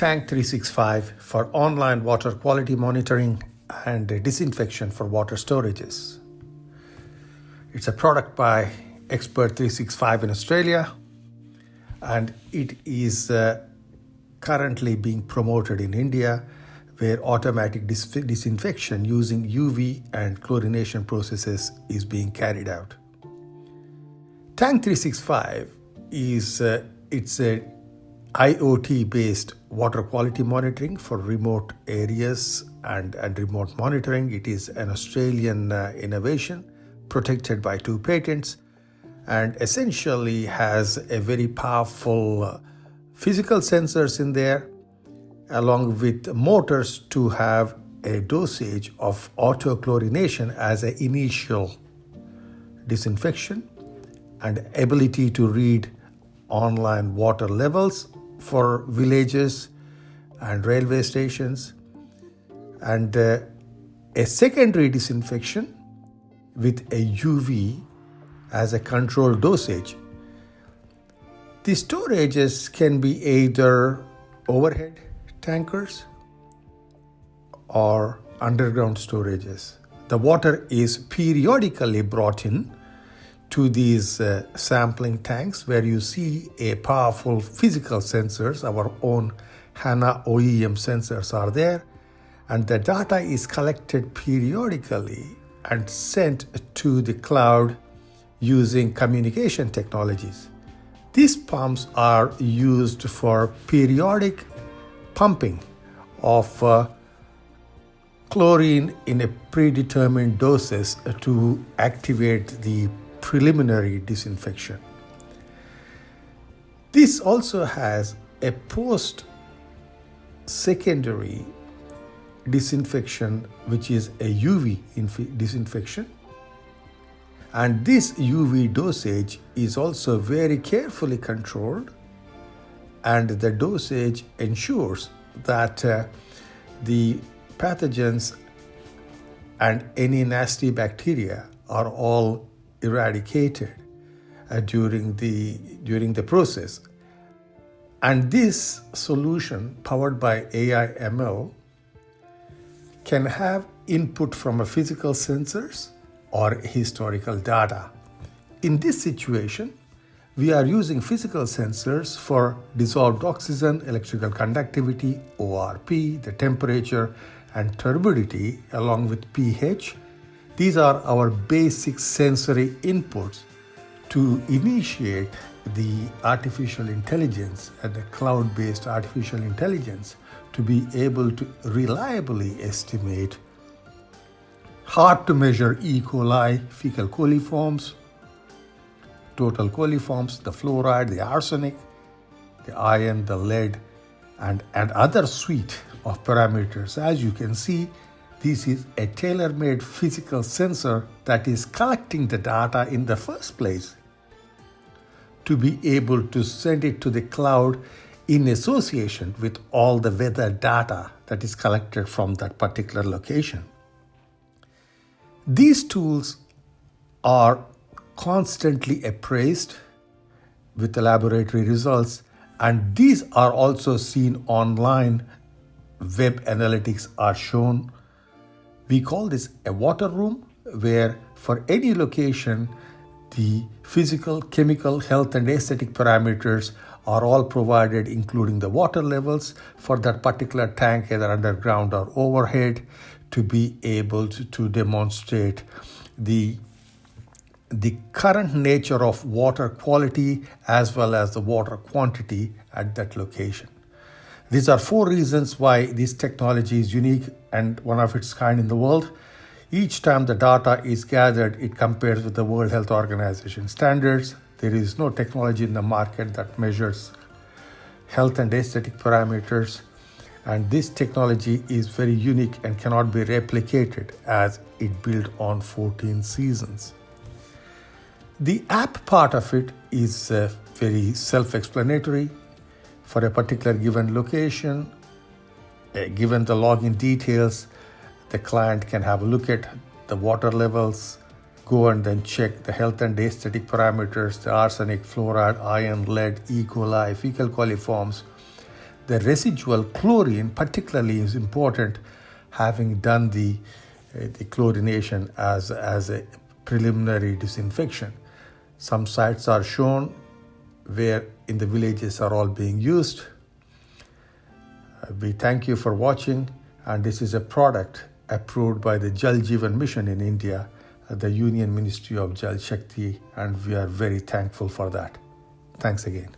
Tank365 for online water quality monitoring and disinfection for water storages. It's a product by Expert365 in Australia, and it is currently being promoted in India, where automatic disinfection using UV and chlorination processes is being carried out. Tank365 is it's a IoT-based water quality monitoring for remote areas and remote monitoring. It is an Australian innovation protected by 2 patents and essentially has a very powerful physical sensors in there, along with motors to have a dosage of autochlorination as an initial disinfection and ability to read online water levels for villages and railway stations, and a secondary disinfection with a UV as a controlled dosage. The storages can be either overhead tankers or underground storages. The water is periodically brought in to these sampling tanks, where you see a powerful physical sensors. Our own HANA OEM sensors are there, and the data is collected periodically and sent to the cloud using communication technologies. These pumps are used for periodic pumping of chlorine in a predetermined doses to activate the preliminary disinfection. This also has a post-secondary disinfection, which is a UV disinfection. And this UV dosage is also very carefully controlled, and the dosage ensures that the pathogens and any nasty bacteria are all eradicated during the process. And this solution, powered by AI ML, can have input from a physical sensors or historical data. In this situation, we are using physical sensors for dissolved oxygen, electrical conductivity, ORP, the temperature and turbidity, along with pH. These are our basic sensory inputs to initiate the artificial intelligence and the cloud-based artificial intelligence to be able to reliably estimate hard to measure E. coli, fecal coliforms, total coliforms, the fluoride, the arsenic, the iron, the lead, and other suite of parameters. As you can see, this is a tailor-made physical sensor that is collecting the data in the first place to be able to send it to the cloud in association with all the weather data that is collected from that particular location. These tools are constantly appraised with the laboratory results, and these are also seen online. Web analytics are shown. We call this a water room, where for any location, the physical, chemical, health, and aesthetic parameters are all provided, including the water levels for that particular tank, either underground or overhead, to be able to demonstrate the current nature of water quality as well as the water quantity at that location. These are 4 reasons why this technology is unique and one of its kind in the world. Each time the data is gathered, it compares with the World Health Organization standards. There is no technology in the market that measures health and aesthetic parameters, and this technology is very unique and cannot be replicated as it built on 14 seasons. The app part of it is very self-explanatory. For a particular given location, given the login details, the client can have a look at the water levels, go and then check the health and aesthetic parameters, the arsenic, fluoride, iron, lead, E. coli, fecal coliforms. The residual chlorine particularly is important, having done the chlorination as a preliminary disinfection. Some sites are shown where in the villages are all being used. We thank you for watching, and this is a product approved by the Jal Jivan Mission in India, the Union Ministry of Jal Shakti, and we are very thankful for that. Thanks again.